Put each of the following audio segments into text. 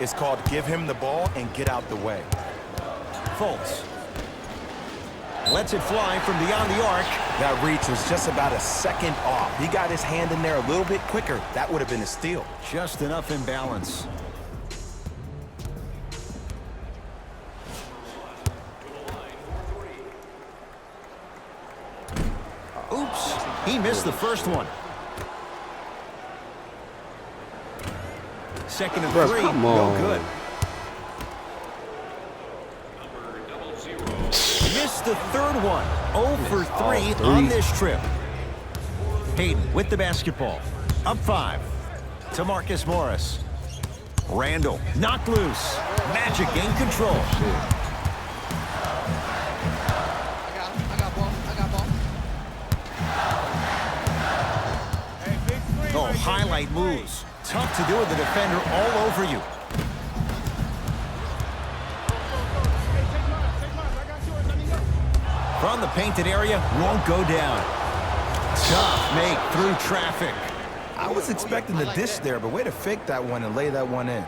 It's called give him the ball and get out the way. Fultz lets it fly from beyond the arc. That reach was just about a second off. He got his hand in there a little bit quicker. That would have been a steal. Just enough imbalance. Oops, he missed the first one. Second and three, no good. Missed the third one. 0 for 3 on this trip. Hayden with the basketball. Up 5 to Marcus Morris. Randall knocked loose. Magic gained control. Oh, highlight moves. Tough to do with the defender all over you. From the painted area, won't go down. Tough make through traffic. I was expecting the dish there, but way to fake that one and lay that one in.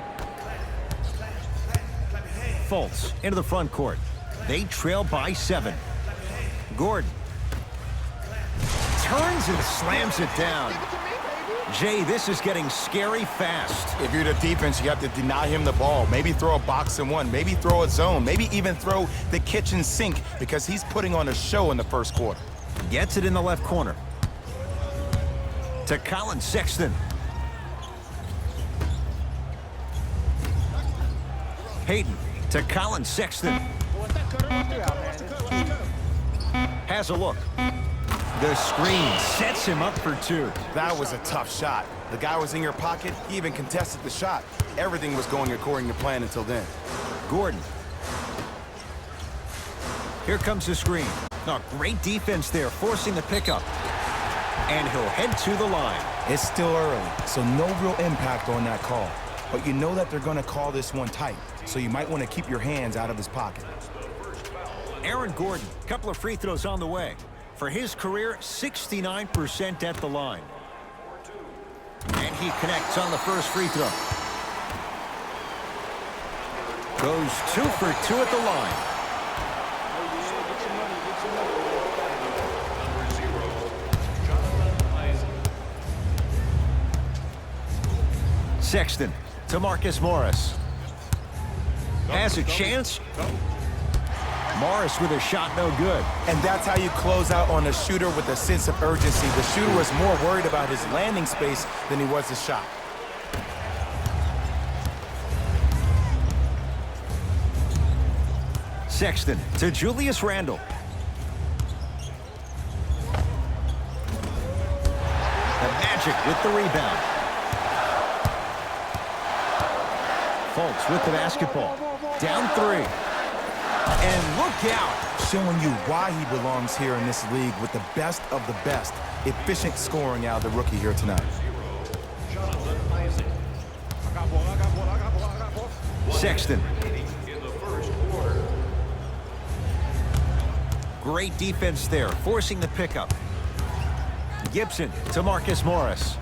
Fultz into the front court. They trail by 7. Gordon turns and slams it down. Jay, this is getting scary fast. If you're the defense, you have to deny him the ball. Maybe throw a box and one. Maybe throw a zone. Maybe even throw the kitchen sink because he's putting on a show in the first quarter. Gets it in the left corner. To Colin Sexton. Hayden to Colin Sexton. Has a look. The screen sets him up for 2. That was a tough shot. The guy was in your pocket. He even contested the shot. Everything was going according to plan until then. Gordon. Here comes the screen. Oh, great defense there, forcing the pickup. And he'll head to the line. It's still early, so no real impact on that call. But you know that they're going to call this one tight, so you might want to keep your hands out of his pocket. Aaron Gordon, couple of free throws on the way. For his career, 69% at the line. And he connects on the first free throw. Goes 2 for 2 at the line. Sexton to Marcus Morris. Has a chance. Morris with a shot, no good. And that's how you close out on a shooter with a sense of urgency. The shooter was more worried about his landing space than he was his shot. Sexton to Julius Randle. The Magic with the rebound. Fultz with the basketball. Down 3. And look out. Showing you why he belongs here in this league with the best of the best. Efficient scoring out of the rookie here tonight. Sexton. Great defense there, forcing the pickup. Gibson to Marcus Morris.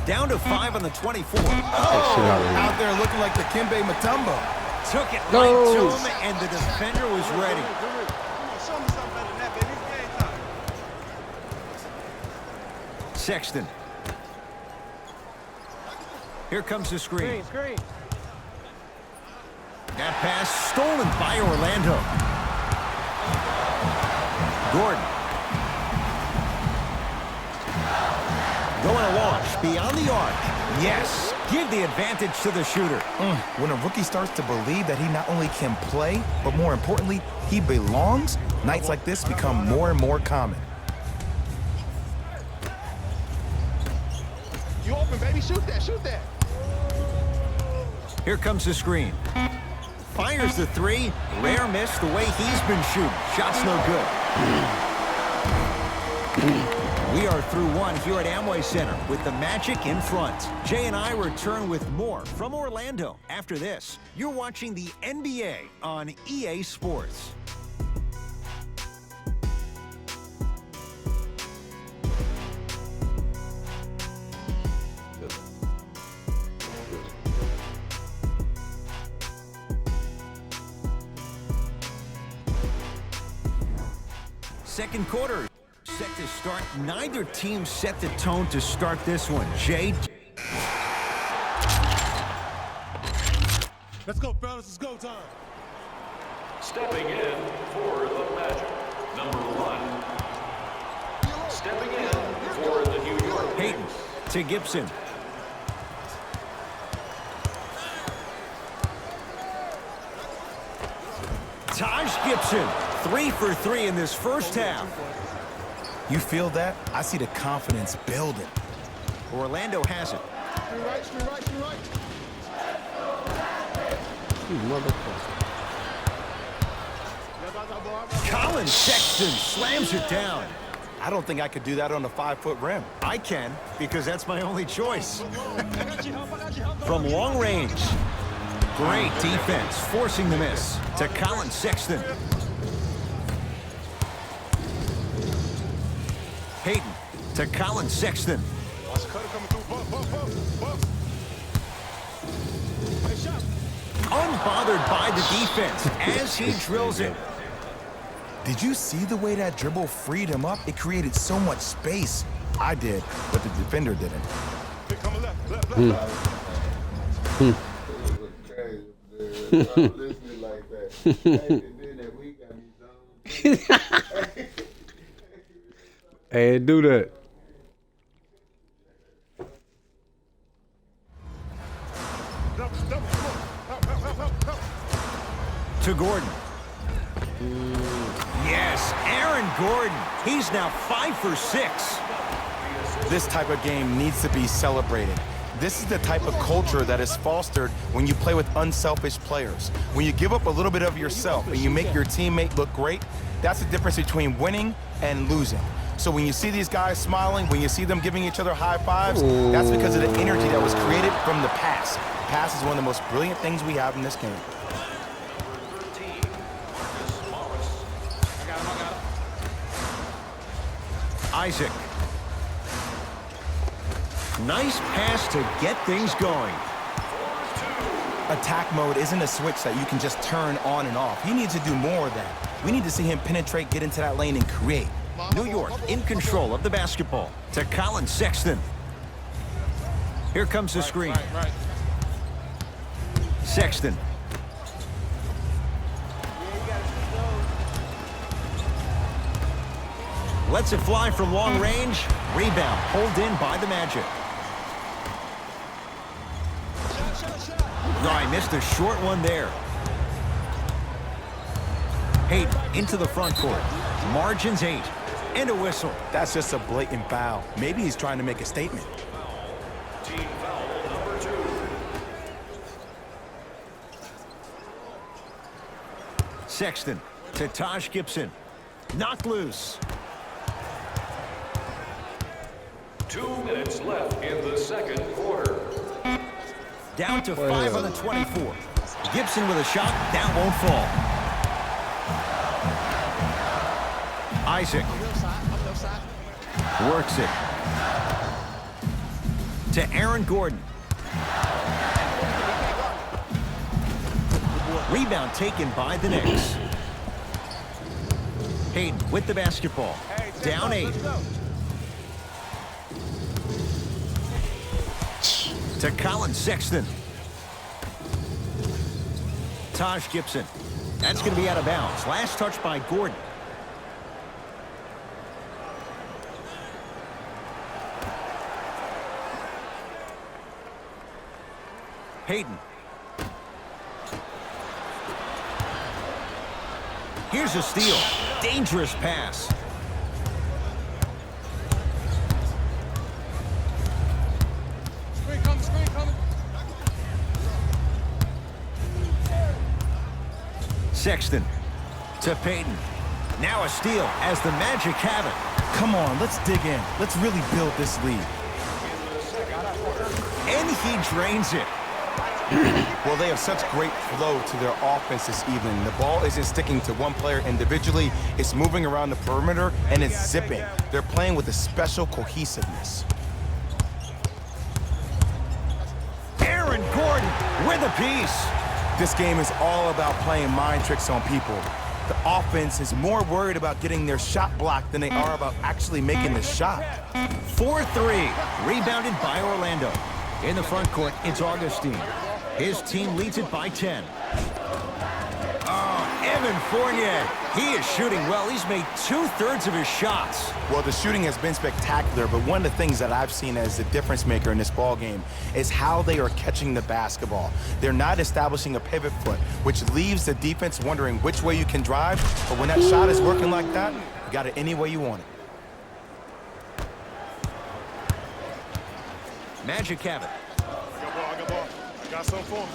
Down to 5 on the 24. Oh, out there looking like the Kimbe Mutombo. Took it right to him, and the defender was ready. Sexton. Here comes the screen. That pass stolen by Orlando. Gordon. Going to launch beyond the arc. Yes. Give the advantage to the shooter. When a rookie starts to believe that he not only can play, but more importantly, he belongs, nights like this become more and more common. You open, baby. Shoot that. Shoot that. Here comes the screen. Fires the 3. Rare miss the way he's been shooting. Shot's no good. We are through 1 here at Amway Center with the Magic in front. Jay and I return with more from Orlando. After this, you're watching the NBA on EA Sports. second quarter set to start. Neither team set the tone to start this one. Jay. Let's go, fellas. It's go time. Stepping in for the Magic, number 1. Stepping in for the New York Payton Knicks. to Gibson. Taj Gibson, 3 for 3 in this first half. You feel that? I see the confidence building. Orlando has it. Screen right, screen right, screen right. Colin Sexton slams it down. I don't think I could do that on a 5-foot rim. I can, because that's my only choice. From long range. Great defense, forcing the miss to Colin Sexton. Payton to Colin Sexton. Watch Cutter coming through. Buck. Nice shot. Unbothered by the defense as he drills it. Did you see the way that dribble freed him up? It created so much space. I did, but the defender didn't. Here, coming left. I'm listening like that. And then that week got me zoned. Hey, do that. To Gordon. Yes, Aaron Gordon. He's now 5 for 6. This type of game needs to be celebrated. This is the type of culture that is fostered when you play with unselfish players. When you give up a little bit of yourself and you make your teammate look great, that's the difference between winning and losing. So when you see these guys smiling, when you see them giving each other high fives, that's because of the energy that was created from the pass. Pass is one of the most brilliant things we have in this game. Isaac. Nice pass to get things going. Attack mode isn't a switch that you can just turn on and off. He needs to do more of that. We need to see him penetrate, get into that lane, and create. New York in control of the basketball to Colin Sexton. Here comes the screen. Right. Sexton. Lets it fly from long range. Rebound pulled in by the Magic. No, I missed a short one there. Payton into the front court. Margins 8. And a whistle. That's just a blatant foul. Maybe he's trying to make a statement. Team foul number 2. Sexton to Taj Gibson. Knocked loose. 2 minutes left in the second quarter. Down to 5 on the 24. Gibson with a shot. That won't fall. Isaac works it to Aaron Gordon. Rebound taken by the Knicks. Payton with the basketball. Down 8. To Colin Sexton. Taj Gibson. That's going to be out of bounds. Last touch by Gordon. Payton. Here's a steal. Dangerous pass. Screen coming. Sexton to Payton. Now a steal as the Magic have it. Come on, let's dig in. Let's really build this lead. And he drains it. Well, they have such great flow to their offense this evening. The ball isn't sticking to one player individually. It's moving around the perimeter, and it's zipping. They're playing with a special cohesiveness. Aaron Gordon with a piece. This game is all about playing mind tricks on people. The offense is more worried about getting their shot blocked than they are about actually making the shot. 4-3. Rebounded by Orlando. In the front court, it's Augustine. His team leads it by 10. Oh, Evan Fournier. He is shooting well. He's made 2/3 of his shots. Well, the shooting has been spectacular, but one of the things that I've seen as the difference maker in this ball game is how they are catching the basketball. They're not establishing a pivot foot, which leaves the defense wondering which way you can drive, but when that shot is working like that, you got it any way you want it. Magic have it. I got ball. I got something for him.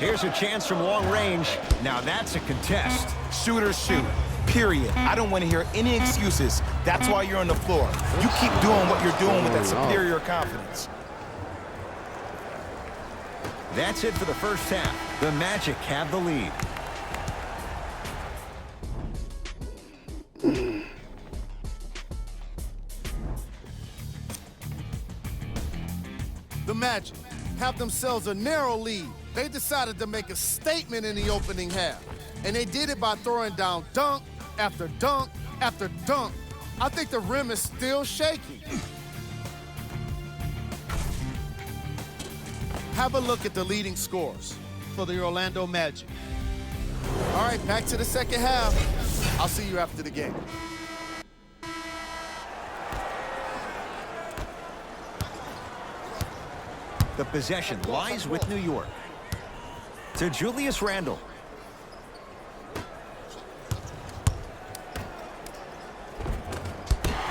Here's a chance from long range. Now that's a contest. Shooters shoot, period. I don't want to hear any excuses. That's why you're on the floor. You keep doing what you're doing with that superior confidence. That's it for the first half. The Magic have the lead. The Magic have themselves a narrow lead. They decided to make a statement in the opening half, and they did it by throwing down dunk after dunk after dunk. I think the rim is still shaky. Have a look at the leading scores for the Orlando Magic. All right, back to the second half. I'll see you after the game. The possession lies with New York. To Julius Randle.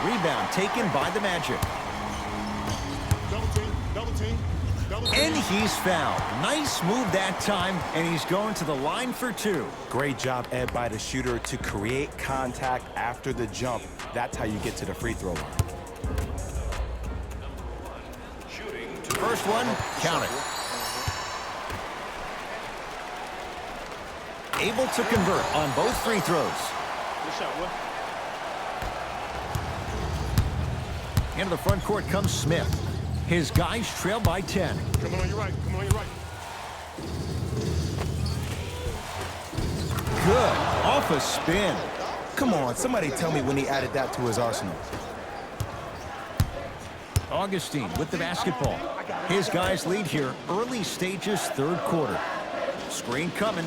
Rebound taken by the Magic. Double team, double team, double team. And he's fouled. Nice move that time, and he's going to the line for 2. Great job, Ed, by the shooter to create contact after the jump. That's how you get to the free throw line. First one, count it. Able to convert on both free throws. Good shot, boy. Into the front court comes Smith. His guys trail by 10. Come on your right, come on your right. Good. Off a spin. Come on, somebody tell me when he added that to his arsenal. Augustine with the basketball. His guys lead here, early stages, third quarter. Screen coming.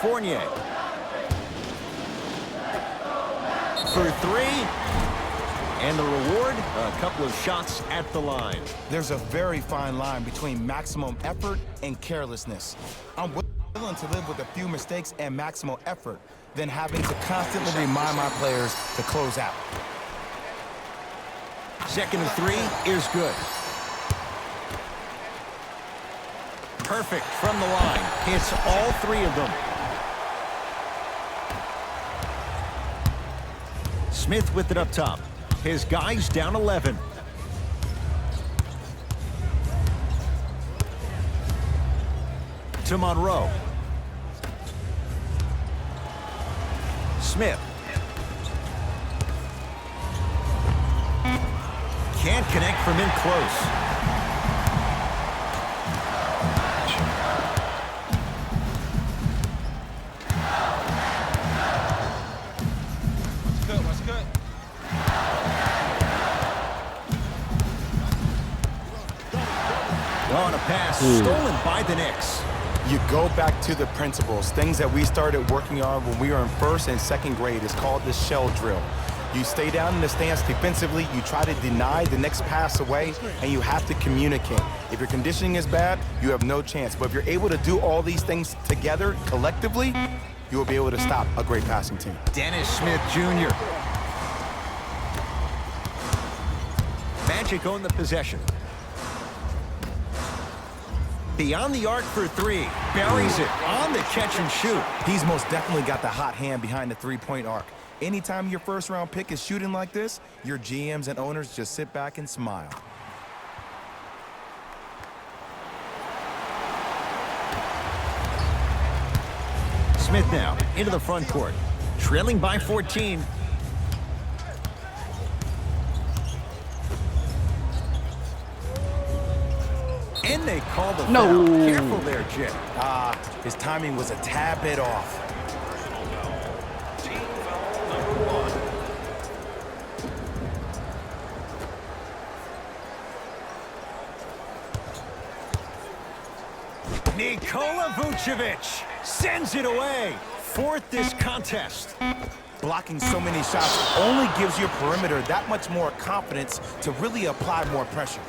Fournier. For 3. And the reward, a couple of shots at the line. There's a very fine line between maximum effort and carelessness. I'm willing to live with a few mistakes and maximal effort than having to constantly remind my players to close out. Second and 3 is good. Perfect from the line. Hits all 3 of them. Smith with it up top. His guys down 11. To Monroe. Smith. Can't connect from in close. Let's cut. On a pass stolen by the Knicks. You go back to the principles, things that we started working on when we were in first and second grade. It's called the shell drill. You stay down in the stance defensively, you try to deny the next pass away, and you have to communicate. If your conditioning is bad, you have no chance. But if you're able to do all these things together, collectively, you will be able to stop a great passing team. Dennis Smith Jr. Magic own the possession. Beyond the arc for 3. Buries it on the catch and shoot. He's most definitely got the hot hand behind the three-point arc. Anytime your first-round pick is shooting like this, your GMs and owners just sit back and smile. Smith now into the front court. Trailing by 14. And they call the No. foul. Careful there, Jim. His timing was a tad bit off. Team foul number 1. Nikola Vucevic sends it away. Fourth this contest. Blocking so many shots only gives your perimeter that much more confidence to really apply more pressure.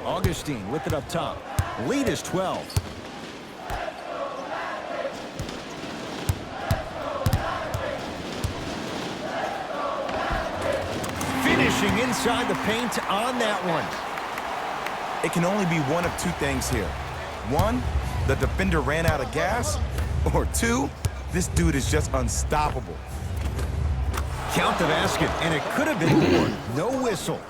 Augustine with it up top. Lead is 12. Finishing inside the paint on that one. It can only be one of two things here. One, the defender ran out of gas, or two, this dude is just unstoppable. Count the basket, and it could have been more. No whistle.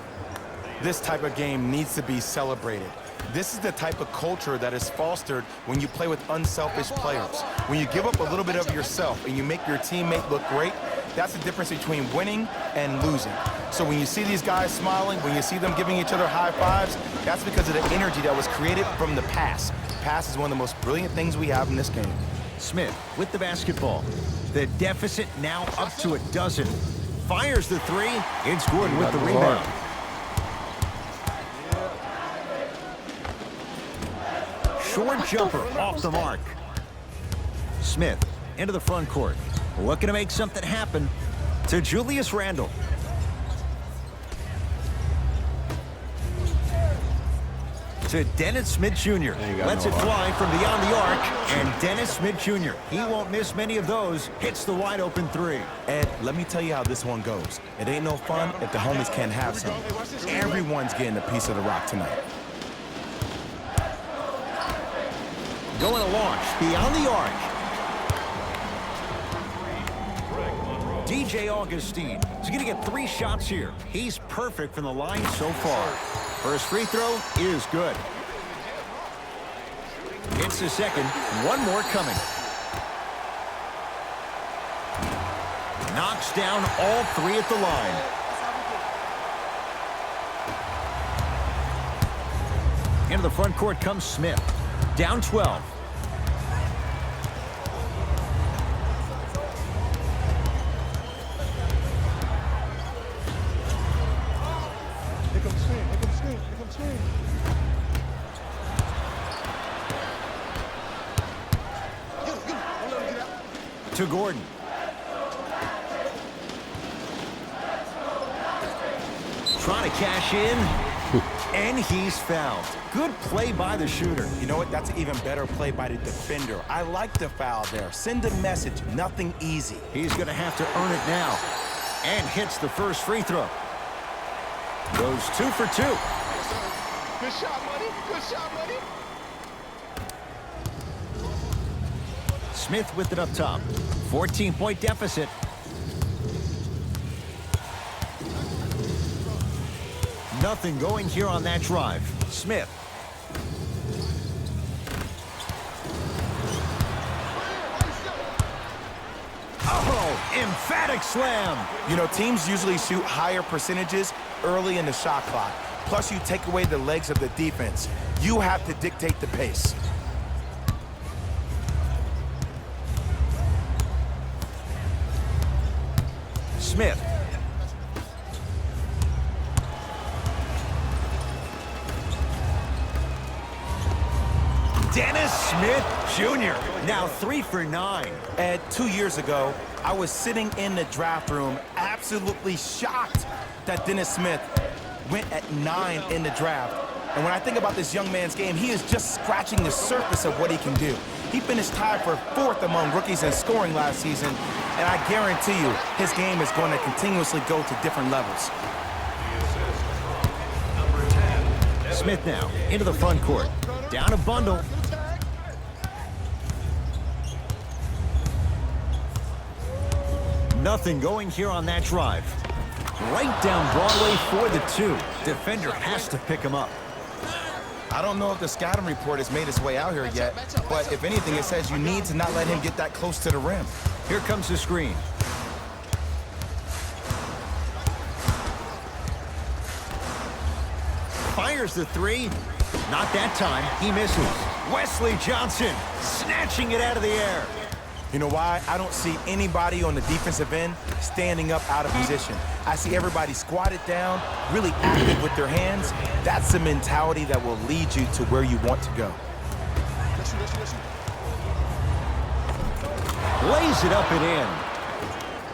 This type of game needs to be celebrated. This is the type of culture that is fostered when you play with unselfish players. When you give up a little bit of yourself and you make your teammate look great, that's the difference between winning and losing. So when you see these guys smiling, when you see them giving each other high fives, that's because of the energy that was created from the pass. Pass is one of the most brilliant things we have in this game. Smith with the basketball. The deficit now up to a dozen. Fires the three. It's Gordon with the rebound. Short jumper off the mark. Smith into the front court. Looking to make something happen to Julius Randle. To Dennis Smith Jr. Lets it fly from beyond the arc. And Dennis Smith Jr., he won't miss many of those. Hits the wide open three. Ed, let me tell you how this one goes. It ain't no fun if the homies can't have some. Everyone's getting a piece of the rock tonight. Going to launch beyond the arc. DJ Augustine is going to get 3 shots here. He's perfect from the line so far. First free throw is good. It's the second. One more coming. Knocks down all 3 at the line. Into the front court comes Smith. Down 12. Here comes Screen. Here comes Screen. Here comes Screen. Don't let him get out. To Gordon. Trying to cash in, and he's fouled. Good play by the shooter. You know what? That's an even better play by the defender. I like the foul there. Send a message. Nothing easy. He's going to have to earn it now. And hits the first free throw. Goes 2 for 2. Good shot, buddy. Good shot, buddy. Smith with it up top. 14-point deficit. Nothing going here on that drive. Smith. Oh, emphatic slam. You know, teams usually shoot higher percentages early in the shot clock. Plus, you take away the legs of the defense. You have to dictate the pace. Smith. Dennis Smith Jr. Now 3 for 9. Ed, 2 years ago, I was sitting in the draft room absolutely shocked that Dennis Smith went at 9 in the draft. And when I think about this young man's game, he is just scratching the surface of what he can do. He finished tied for 4th among rookies in scoring last season, and I guarantee you his game is going to continuously go to different levels. Smith now into the front court. Down a bundle. Nothing going here on that drive. Right down Broadway for the 2. Defender has to pick him up. I don't know if the scouting report has made its way out here yet, but if anything, it says you need to not let him get that close to the rim. Here comes the screen. Fires the three. Not that time. He misses. Wesley Johnson snatching it out of the air. You know why? I don't see anybody on the defensive end standing up out of position. I see everybody squatted down, really active with their hands. That's the mentality that will lead you to where you want to go. Lays it up and in.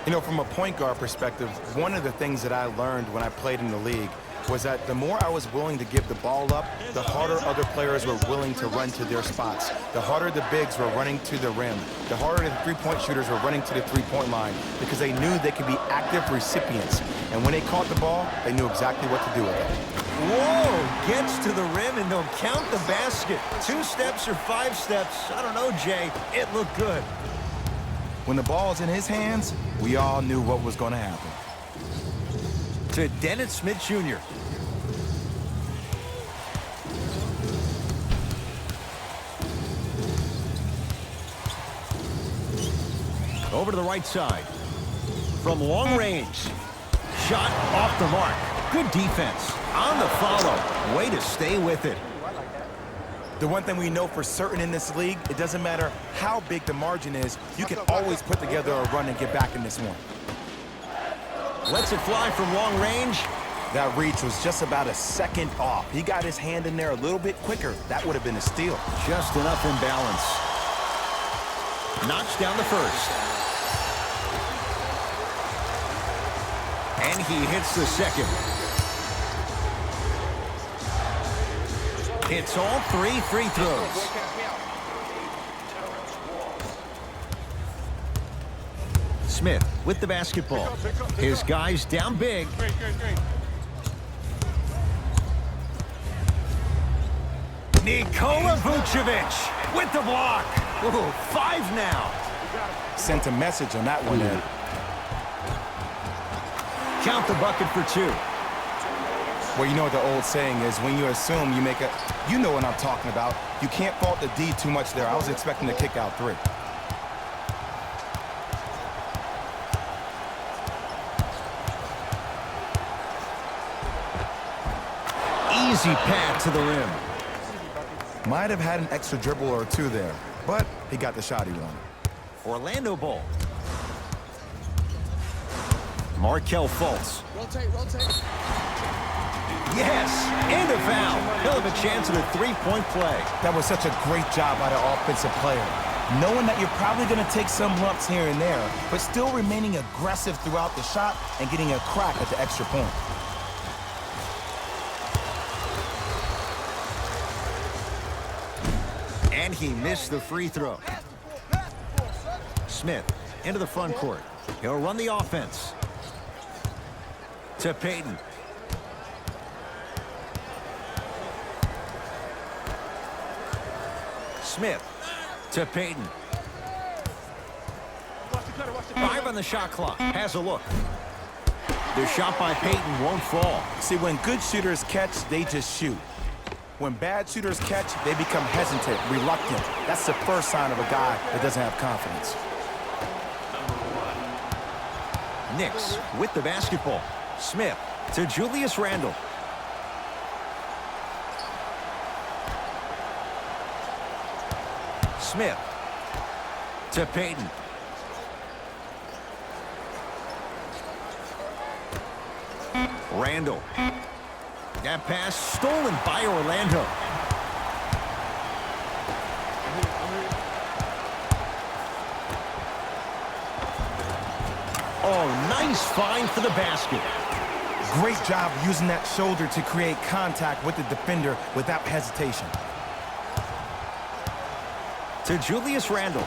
You know, from a point guard perspective, one of the things that I learned when I played in the league was that the more I was willing to give the ball up, the harder other players were willing to run to their spots. The harder the bigs were running to the rim. The harder the three-point shooters were running to the three-point line because they knew they could be active recipients. And when they caught the ball, they knew exactly what to do with it. Whoa, gets to the rim and they'll count the basket. 2 steps or 5 steps. I don't know, Jay. It looked good. When the ball's in his hands, we all knew what was going to happen. To Dennis Smith Jr. Over to the right side. From long range. Shot off the mark. Good defense. On the follow. Way to stay with it. The one thing we know for certain in this league, it doesn't matter how big the margin is, you can always put together a run and get back in this one. Lets it fly from long range. That reach was just about a second off. He got his hand in there a little bit quicker. That would have been a steal. Just enough imbalance. Knocks down the first. And he hits the second. Hits all 3 free throws. Smith with the basketball. His guys down big. Nikola Vucevic with the block. Ooh, 5 now. Sent a message on that one, Ed. Count the bucket for 2. Well, you know what the old saying is, when you assume you make a... You know what I'm talking about. You can't fault the D too much there. I was expecting to kick out 3. Easy path to the rim. Might have had an extra dribble or 2 there, but he got the shot he wanted. Orlando ball. Markelle Fultz. Rotate. Yes, and a foul. He'll have a chance at a 3-point play. That was such a great job by the offensive player. Knowing that you're probably going to take some lumps here and there, but still remaining aggressive throughout the shot and getting a crack at the extra point. And he missed the free throw. Smith into the front court. He'll run the offense. To Payton. Smith to Payton. 5 on the shot clock. Has a look. The shot by Payton won't fall. See, when good shooters catch, they just shoot. When bad shooters catch, they become hesitant, reluctant. That's the first sign of a guy that doesn't have confidence. Knicks with the basketball. Smith to Julius Randle. Smith to Payton. Randle. That pass stolen by Orlando. Oh, nice find for the basket. Great job using that shoulder to create contact with the defender without hesitation. To Julius Randle.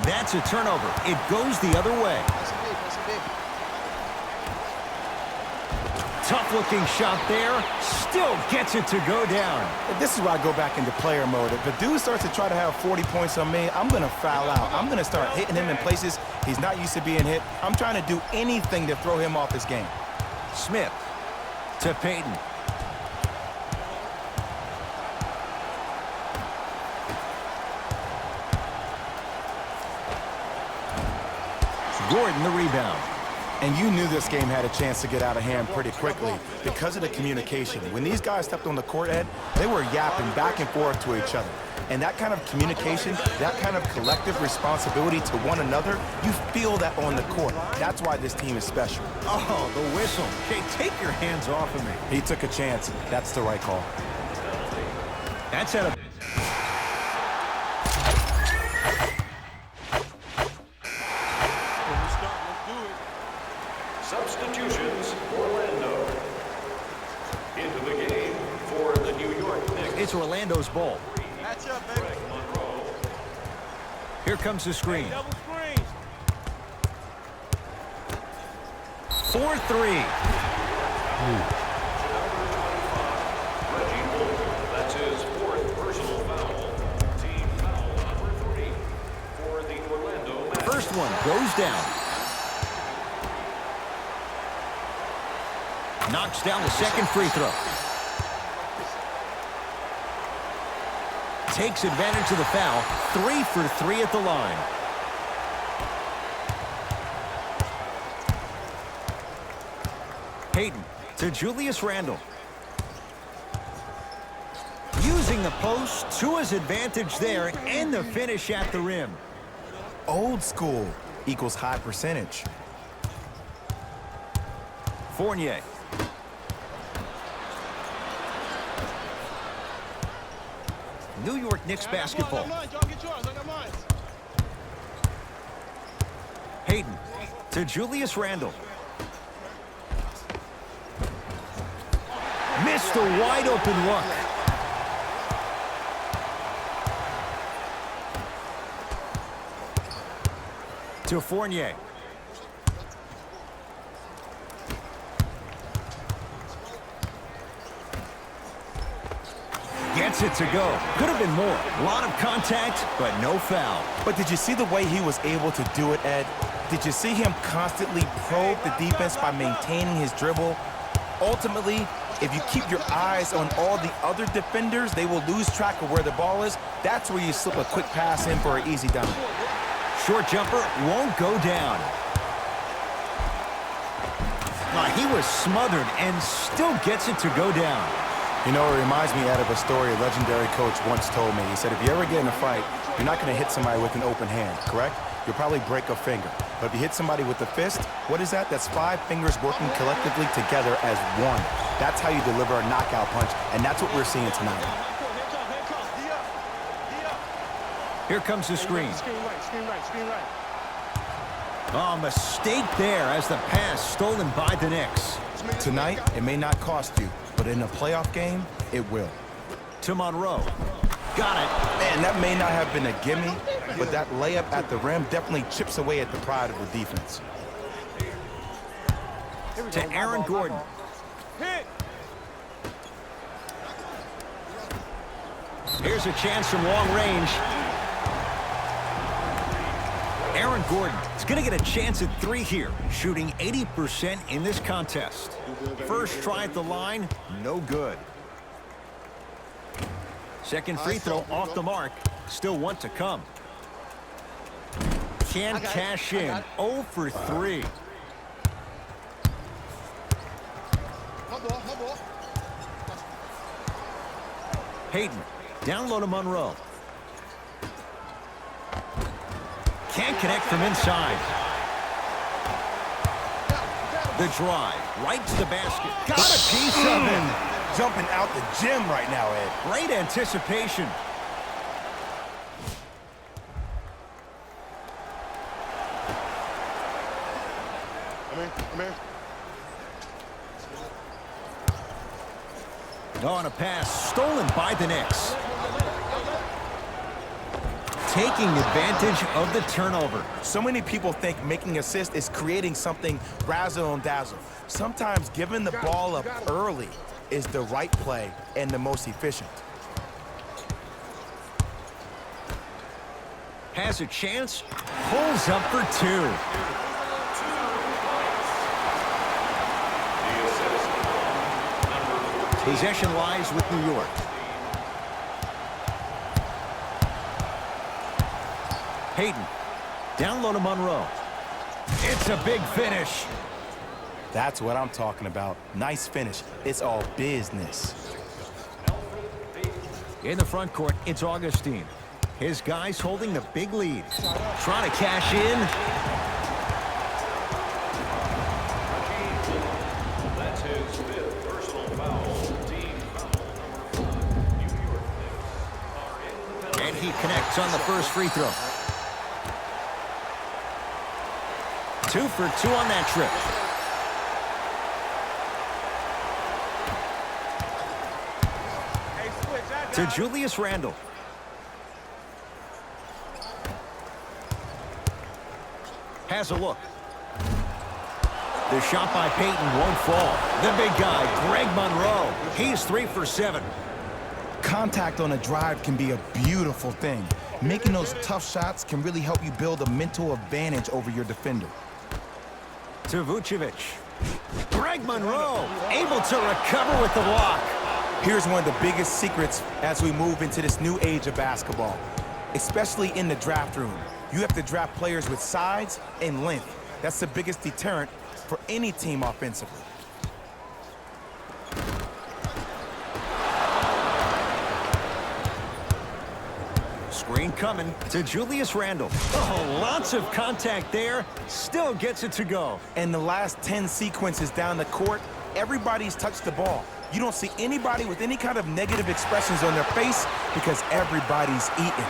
That's a turnover. It goes the other way. Tough-looking shot there. Still gets it to go down. This is where I go back into player mode. If a dude starts to try to have 40 points on me, I'm going to foul out. I'm going to start hitting him in places he's not used to being hit. I'm trying to do anything to throw him off his game. Smith to Payton. Gordon the rebound. And you knew this game had a chance to get out of hand pretty quickly because of the communication. When these guys stepped on the court, Ed, they were yapping back and forth to each other. And that kind of communication, that kind of collective responsibility to one another, you feel that on the court. That's why this team is special. Oh, the whistle. Jay, take your hands off of me. He took a chance. That's the right call. That's out of... Substitutions, Orlando. Into the game for the New York Knicks. It's Orlando's ball. Match up, baby. Here comes the screen. Double screen. 4-3. Reggie Bullock. That's his 4th personal foul. Team foul number 3 for the Orlando Magic. First one goes down. Knocks down the second free throw. Takes advantage of the foul. 3 for 3 at the line. Hayden to Julius Randle. Using the post to his advantage there and the finish at the rim. Old school equals high percentage. Fournier. New York Knicks basketball. Hayden to Julius Randle. Missed a wide open look. To Fournier. Gets it to go. Could have been more. A lot of contact, but no foul. But did you see the way he was able to do it, Ed? Did you see him constantly probe the defense by maintaining his dribble? Ultimately, if you keep your eyes on all the other defenders, they will lose track of where the ball is. That's where you slip a quick pass in for an easy dunk. Short jumper won't go down. He was smothered and still gets it to go down. You know, it reminds me, Ed, of a story a legendary coach once told me. He said, if you ever get in a fight, you're not going to hit somebody with an open hand, correct? You'll probably break a finger. But if you hit somebody with a fist, what is that? That's 5 fingers working collectively together as one. That's how you deliver a knockout punch, and that's what we're seeing tonight. Here comes the screen. Screen right. Oh, mistake there as the pass stolen by the Knicks. Tonight, it may not cost you, but in a playoff game, it will. To Monroe. Got it. Man, that may not have been a gimme, but that layup at the rim definitely chips away at the pride of the defense. To Aaron Gordon. Here's a chance from long range. Aaron Gordon is going to get a chance at 3 here, shooting 80% in this contest. First try at the line, no good. Second free throw off the mark, still one to come. Can cash in, 0 for 3. Hayden, down low to Monroe. Can't connect from inside. The drive, right to the basket. Got a piece of him. Jumping out the gym right now, Ed. Great anticipation. Come here. On a pass, stolen by the Knicks. Taking advantage of the turnover. So many people think making assists is creating something razzle and dazzle. Sometimes giving the ball up early is the right play and the most efficient. Has a chance, pulls up for 2. Possession lies with New York. Hayden, down low to Monroe. It's a big finish. That's what I'm talking about. Nice finish. It's all business. In the front court, it's Augustine. His guys holding the big lead. Trying to cash in. That's his 5th personal foul. Team foul number 5. New York Knicks are in the penalty. And he connects on the first free throw. 2 for 2 on that trip. To Julius Randle. Has a look. The shot by Payton won't fall. The big guy, Greg Monroe. He's 3 for 7. Contact on a drive can be a beautiful thing. Making those tough shots can really help you build a mental advantage over your defender. To Vucevic. Greg Monroe able to recover with the block. Here's one of the biggest secrets as we move into this new age of basketball, especially in the draft room. You have to draft players with size and length. That's the biggest deterrent for any team offensively. Screen coming to Julius Randle. Oh, lots of contact there. Still gets it to go. And the last 10 sequences down the court, everybody's touched the ball. You don't see anybody with any kind of negative expressions on their face because everybody's eating.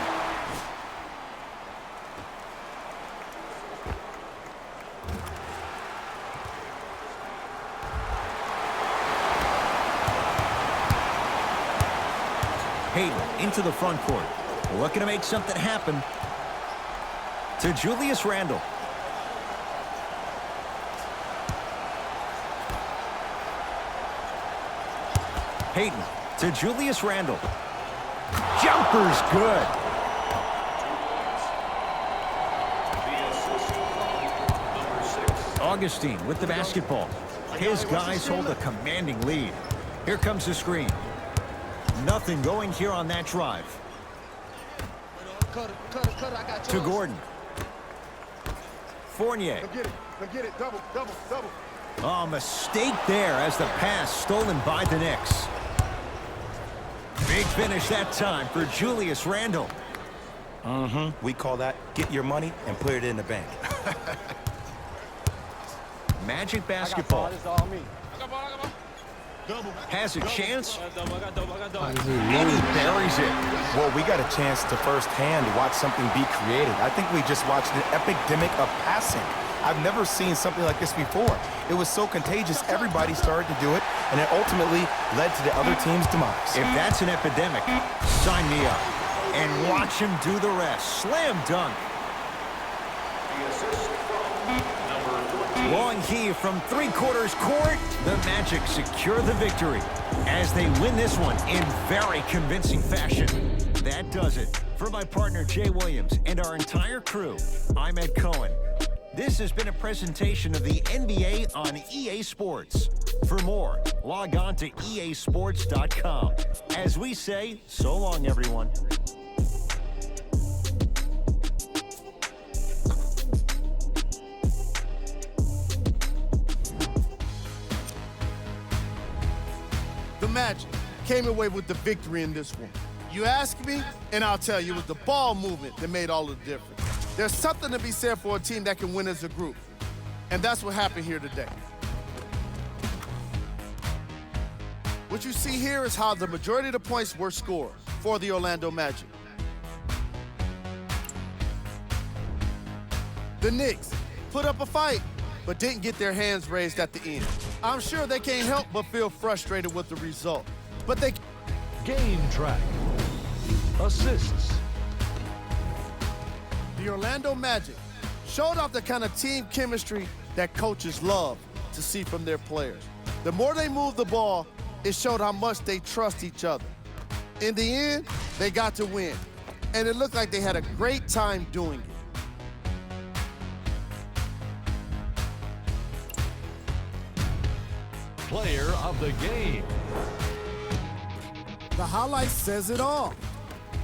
Hayden into the front court. Looking to make something happen. To Julius Randle. Hayden to Julius Randle. Jumper's good. Augustine with the basketball. His guys hold a commanding lead. Here comes the screen. Nothing going here on that drive. To Gordon. Fournier. Get it. Double. Oh, mistake there as the pass stolen by the Knicks. Big finish that time for Julius Randle. We call that get your money and put it in the bank. Magic basketball. Double. Has a chance. I just need And he money. buries it. Well, we got a chance to firsthand watch something be created. I think we just watched an epidemic of passing. I've never seen something like this before. It was so contagious, everybody started to do it, and it ultimately led to the other team's demise. If that's an epidemic, sign me up. And watch him do the rest. Slam dunk. The assist from number 14. Long heave from three-quarters court. The Magic secure the victory as they win this one in very convincing fashion. That does it. For my partner, Jay Williams, and our entire crew, I'm Ed Cohen. This has been a presentation of the NBA on EA Sports. For more, log on to easports.com. As we say, so long, everyone. The Magic came away with the victory in this one. You ask me, and I'll tell you, it was the ball movement that made all the difference. There's something to be said for a team that can win as a group, and that's what happened here today. What you see here is how the majority of the points were scored for the Orlando Magic. The Knicks put up a fight, but didn't get their hands raised at the end. I'm sure they can't help but feel frustrated with the result, but they Game track. Assists. The Orlando Magic showed off the kind of team chemistry that coaches love to see from their players. The more they moved the ball, it showed how much they trust each other. In the end, they got to win, and it looked like they had a great time doing it. Player of the game. The highlight says it all.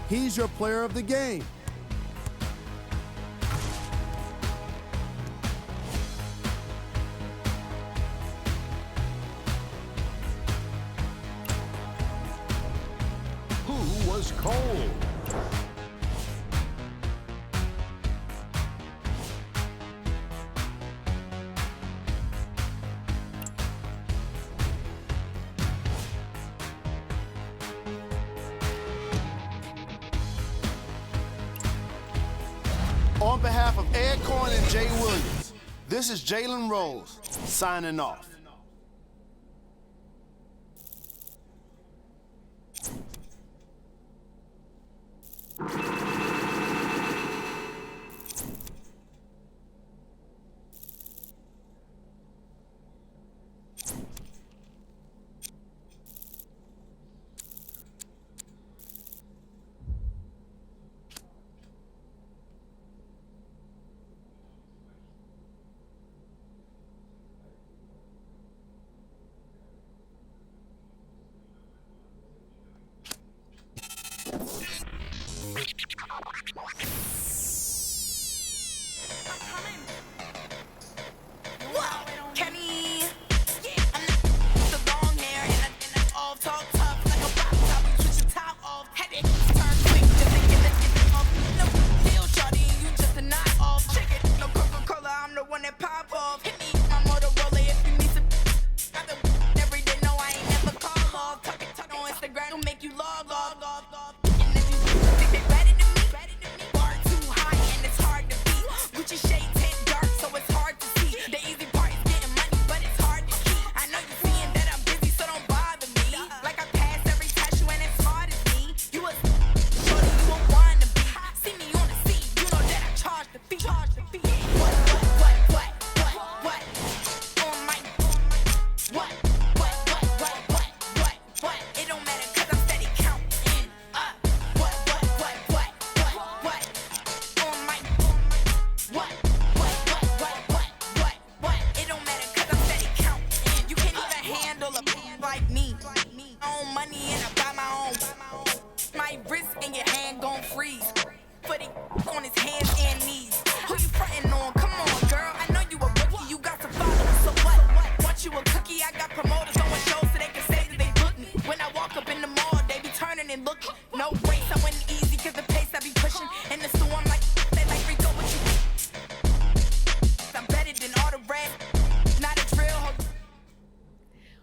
He's your player of the game. was cold. On behalf of Ed Coyne and Jay Williams, this is Jalen Rose signing off.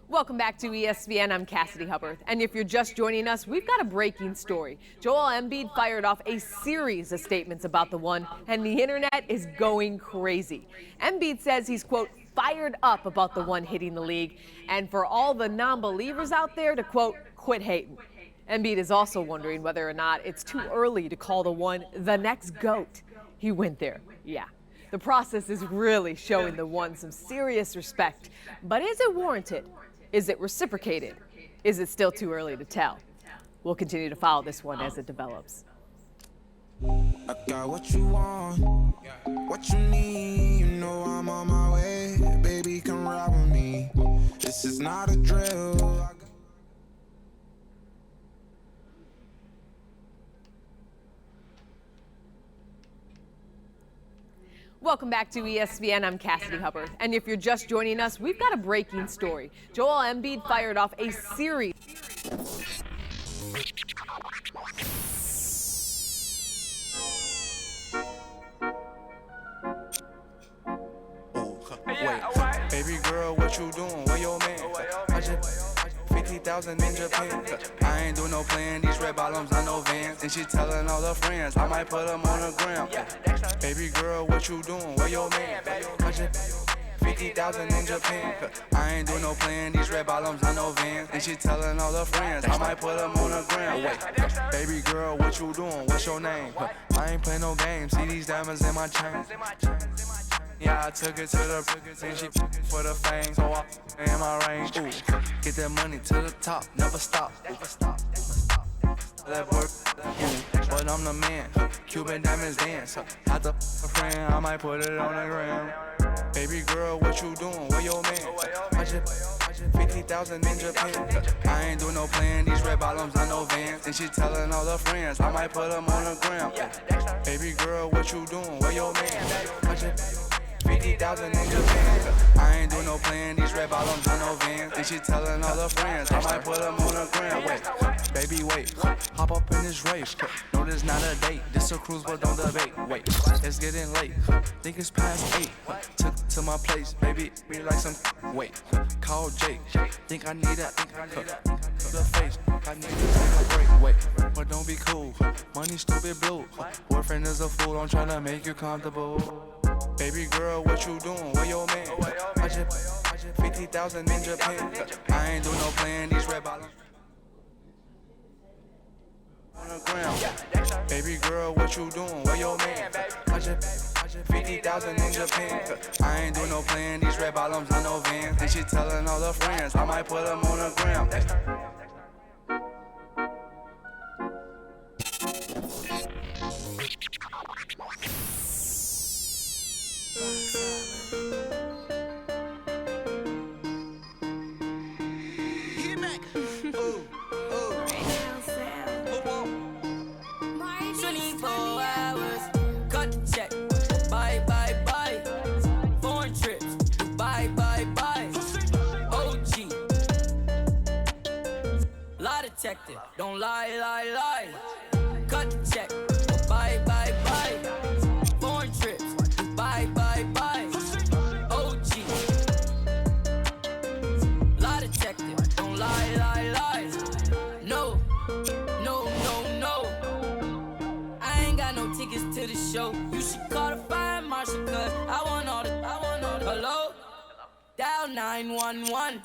Welcome back to ESPN. I'm Cassidy Hubbard. And if you're just joining us, we've got a breaking story. Joel Embiid fired off a series of statements about the one, and the internet is going crazy. Embiid says he's, quote, fired up about the one hitting the league, and for all the non-believers out there to, quote, quit hating. Embiid is also wondering whether or not it's too early to call the one the next GOAT. He went there, yeah. The process is really showing the one some serious respect. But is it warranted? Is it reciprocated? Is it still too early to tell? We'll continue to follow this one as it develops. I got what you want, what you need. You know I'm on my way. Baby, come ride with me. This is not a drill. Welcome back to ESPN. I'm Cassidy Hubbard. And if you're just joining us, we've got a breaking story. Joel Embiid fired off a series. Baby girl, what you doing? Where your man? I just 50,000 in Japan. I ain't do no plan. These red bottoms, I know Vans. And she telling all her friends I might put them on the gram. Baby girl, what you doing? Where your man? I just 50,000 in Japan. I ain't do no plan. These red bottoms, I know Vans. And she telling all her friends I might put them on the gram. Wait, baby girl, what you doing? What's your name? I ain't play no games. See these diamonds in my chain. Yeah, I took it to the and she for the fame, so I in my range. Ooh, get that money to the top, never stop. That work, but I'm the man. Cuban diamonds dance. Had a friend, I might put it on the gram. Baby girl, what you doing? Where your man? I just 50,000 in Japan. I ain't do no plan. These red bottoms, I know Vans. And she telling all her friends I might put them on the gram. Baby girl, what you doing? Where your man? I just 50,000 in Japan. I ain't do no plan, these red bottoms on no vans. And she telling all her friends, I might put them on the gram. Wait, baby, wait, hop up in this race. No, this not a date, this a cruise, but don't debate. Wait, it's getting late, think it's past 8. Took to my place, baby, be like some. Wait, call Jake, think I need a the face. I need to take a break. Wait, but don't be cool. Money stupid blue. Boyfriend is a fool. I'm trying to make you comfortable. Baby girl, what you doing? Where your man? I just 50,000 in Japan. I ain't do no plan. These red bottoms on the ground. Baby girl, what you doing? Where your man? I just 50,000 in Japan. I ain't do no plan. These red bottoms on no vans. And she telling all her friends, I might put them on the gram. Don't lie, lie, lie. Cut the check. Bye, bye, bye. Foreign trips. Bye, bye, bye. OG. Lie detective. Don't lie, lie, lie. No, no, no, no. I ain't got no tickets to the show. You should call the fire marshal, cause I want all the. Hello? Dial 911.